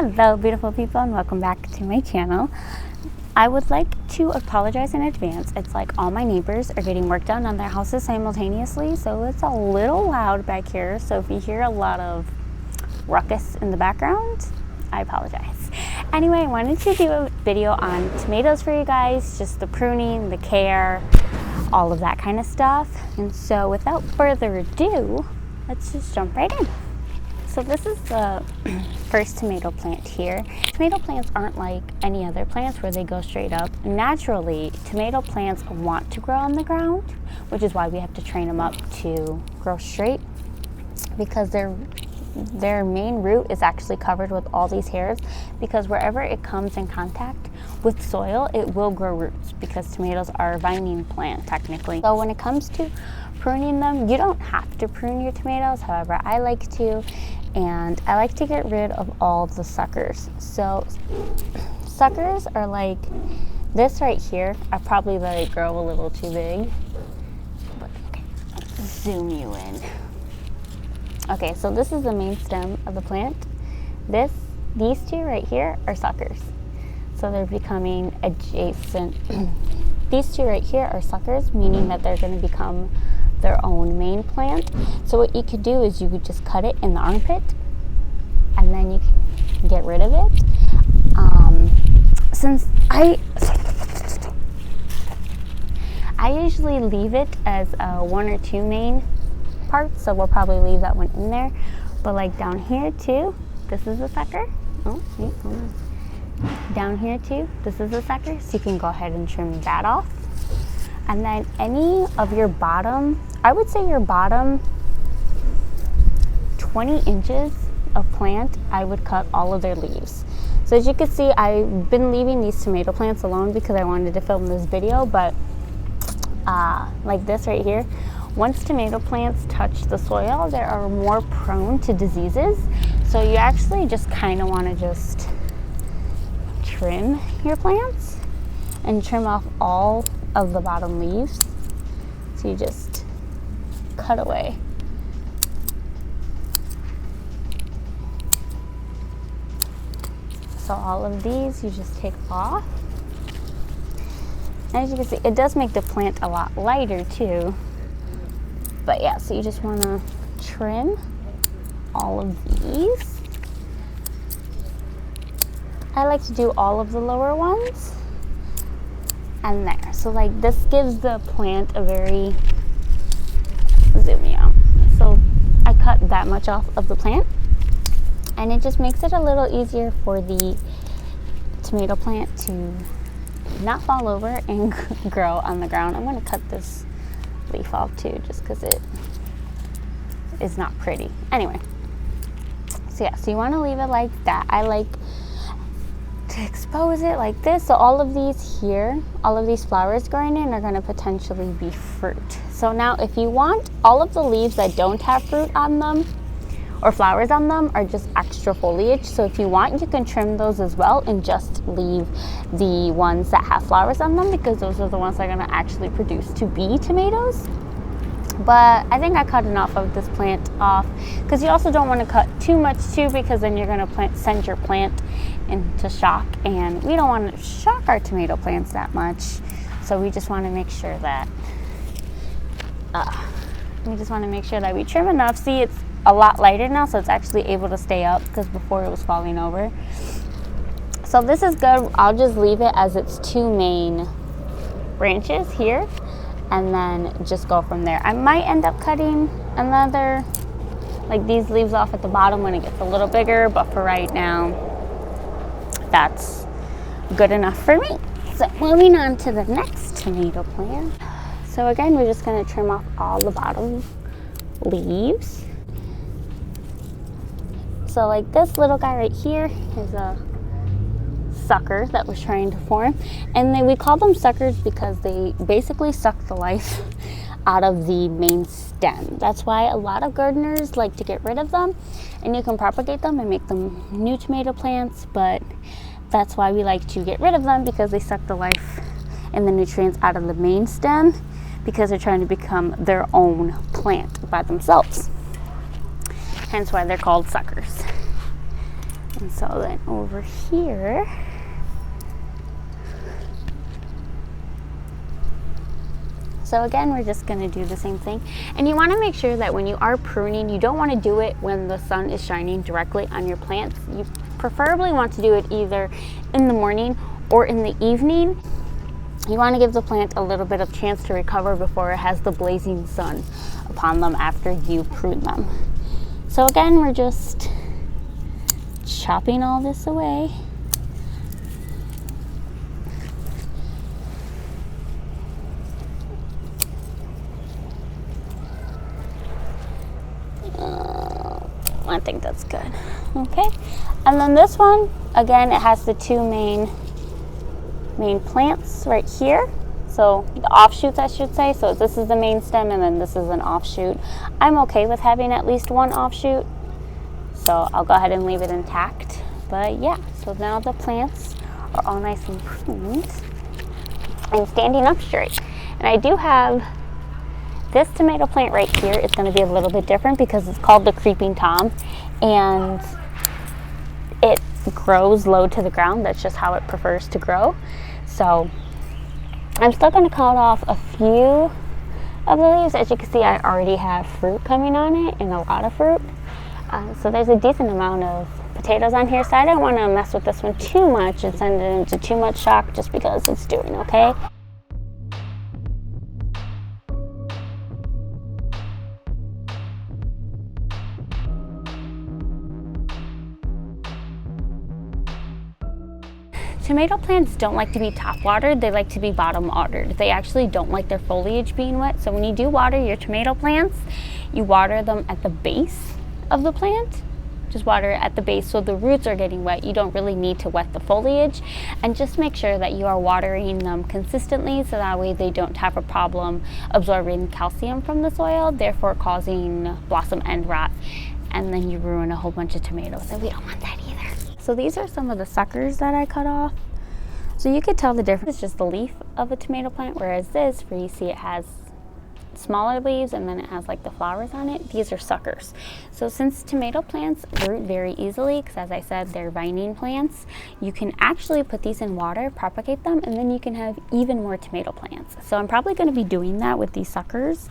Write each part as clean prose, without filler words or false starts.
Hello beautiful people and welcome back to my channel. I would like to apologize in advance. It's like all my neighbors are getting work done on their houses simultaneously, so it's a little loud back here. So if you hear a lot of ruckus in the background, I apologize. Anyway, I wanted to do a video on tomatoes for you guys, just the pruning, the care, all of that kind of stuff. And so without further ado, let's just jump right in. So this is the first tomato plant here. Tomato plants aren't like any other plants where they go straight up. Naturally, tomato plants want to grow on the ground, which is why we have to train them up to grow straight, because their main root is actually covered with all these hairs, because wherever it comes in contact with soil, it will grow roots, because tomatoes are a vining plant technically. So when it comes to pruning them, you don't have to prune your tomatoes. However, I like to, and I like to get rid of all the suckers. So suckers are like this right here. I probably let it grow a little too big, but okay, let's zoom you in. Okay, so this is the main stem of the plant. These two right here are suckers. So they're becoming adjacent. These two right here are suckers, meaning that they're going to become their own main plant. So what you could do is you could just cut it in the armpit, and then you can get rid of it. Since I usually leave it as one or two main parts, so we'll probably leave that one in there. But like down here too, this is a sucker. Oh, wait, hold on. Down here too, this is a sucker, so you can go ahead and trim that off. And then any of your bottom, I would say your bottom 20 inches of plant, I would cut all of their leaves. So as you can see, I've been leaving these tomato plants alone because I wanted to film this video, but like this right here, once tomato plants touch the soil, they are more prone to diseases. So you actually just kind of want to just trim your plants and trim off all of the bottom leaves. So you just cut away. So all of these you just take off. As you can see, it does make the plant a lot lighter too. But yeah, so you just want to trim all of these. I like to do all of the lower ones. And there. So like this gives the plant a very, zoom me out. So I cut that much off of the plant, and it just makes it a little easier for the tomato plant to not fall over and grow on the ground. I'm going to cut this leaf off too, just because it is not pretty. Anyway, so yeah, so you want to leave it like that. I like to expose it like this. So all of these here, all of these flowers growing in are going to potentially be fruit. So now if you want, all of the leaves that don't have fruit on them or flowers on them are just extra foliage. So if you want, you can trim those as well and just leave the ones that have flowers on them, because those are the ones that are going to actually produce to be tomatoes. But I think I cut enough of this plant off, because you also don't want to cut too much too, because then you're going to send your plant into shock, and we don't want to shock our tomato plants that much. So we just want to make sure that we trim enough. See, it's a lot lighter now, so it's actually able to stay up, because before it was falling over. So this is good. I'll just leave it as its two main branches here, and then just go from there. I might end up cutting another, like these leaves off at the bottom when it gets a little bigger, but for right now, that's good enough for me. So moving on to the next tomato plant. So again, we're just going to trim off all the bottom leaves. So like this little guy right here is a sucker that was trying to form, and we call them suckers because they basically suck the life out of the main stem. That's why a lot of gardeners like to get rid of them, and you can propagate them and make them new tomato plants, but that's why we like to get rid of them, because they suck the life and the nutrients out of the main stem, because they're trying to become their own plant by themselves. Hence why they're called suckers. And so then over here, so again, we're just gonna do the same thing. And you wanna make sure that when you are pruning, you don't wanna do it when the sun is shining directly on your plants. You preferably want to do it either in the morning or in the evening. You wanna give the plant a little bit of chance to recover before it has the blazing sun upon them after you prune them. So again, we're just chopping all this away. I think that's good. Okay, and then this one, again, it has the two main plants right here. So the offshoots, I should say. So this is the main stem, and then this is an offshoot. I'm okay with having at least one offshoot, so I'll go ahead and leave it intact. But yeah, so now the plants are all nice and pruned and standing up straight. And I do have this tomato plant right here. It's going to be a little bit different because it's called the creeping Tom, and it grows low to the ground. That's just how it prefers to grow. So I'm still going to cut off a few of the leaves. As you can see, I already have fruit coming on it, and a lot of fruit. So there's a decent amount of potatoes on here. So I don't want to mess with this one too much and send it into too much shock just because it's doing okay. Tomato plants don't like to be top watered, they like to be bottom watered. They actually don't like their foliage being wet. So when you do water your tomato plants, you water them at the base of the plant. Just water it at the base so the roots are getting wet. You don't really need to wet the foliage. And just make sure that you are watering them consistently so that way they don't have a problem absorbing calcium from the soil, therefore causing blossom end rot. And then you ruin a whole bunch of tomatoes, and we don't want that either. So these are some of the suckers that I cut off. So you could tell the difference. It's just the leaf of a tomato plant, whereas this, where you see it has smaller leaves and then it has like the flowers on it, these are suckers. So since tomato plants root very easily, because as I said, they're vining plants, you can actually put these in water, propagate them, and then you can have even more tomato plants. So I'm probably going to be doing that with these suckers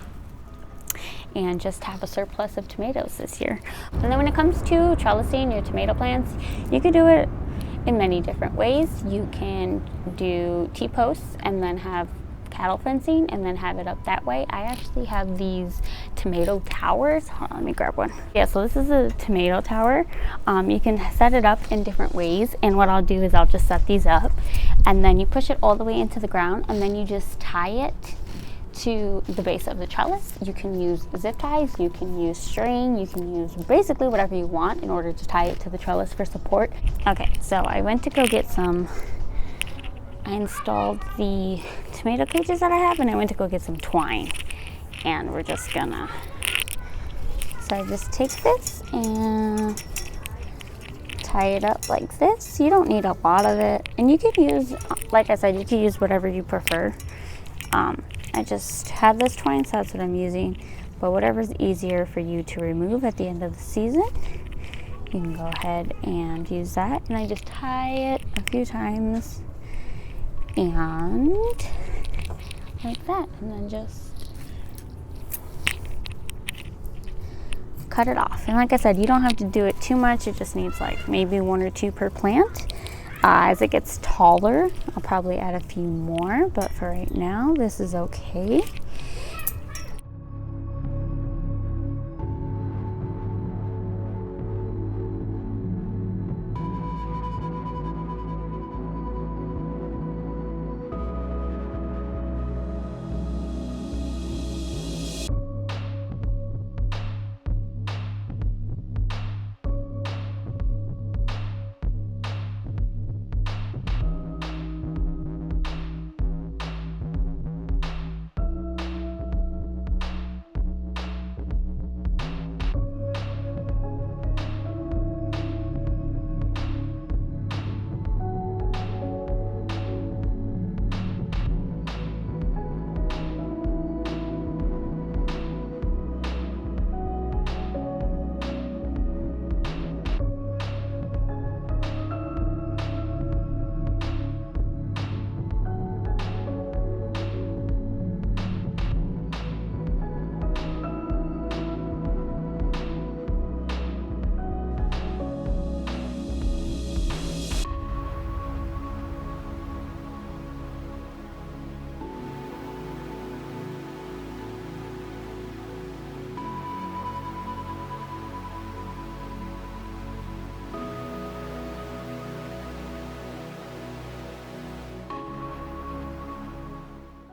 and just have a surplus of tomatoes this year. And then when it comes to trellising your tomato plants, you can do it in many different ways. You can do T-posts and then have cattle fencing and then have it up that way. I actually have these tomato towers. Hold on, let me grab one. Yeah, so this is a tomato tower. You can set it up in different ways, and what I'll do is I'll just set these up and then you push it all the way into the ground, and then you just tie it to the base of the trellis. You can use zip ties, you can use string, you can use basically whatever you want in order to tie it to the trellis for support. Okay, so I went to go get some, I installed the tomato cages that I have, and I went to go get some twine, and we're just gonna, so I just take this and tie it up like this. You don't need a lot of it, and you can use, like I said, you can use whatever you prefer. I just have this twine, so that's what I'm using, but whatever's easier for you to remove at the end of the season, you can go ahead and use that. And I just tie it a few times and like that, and then just cut it off. And like I said, you don't have to do it too much. It just needs like maybe 1 or 2 per plant. As it gets taller, I'll probably add a few more, but for right now, this is okay.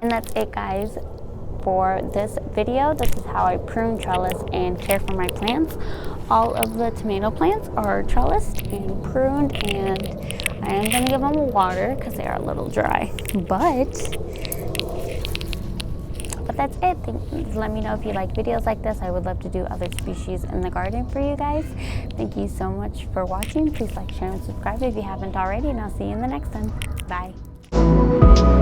And that's it, guys, for this video. This is how I prune, trellis, and care for my plants. All of the tomato plants are trellised and pruned, and I am going to give them water because they are a little dry. But that's it. Let me know if you like videos like this. I would love to do other species in the garden for you guys. Thank you so much for watching. Please like, share, and subscribe if you haven't already, and I'll see you in the next one. Bye.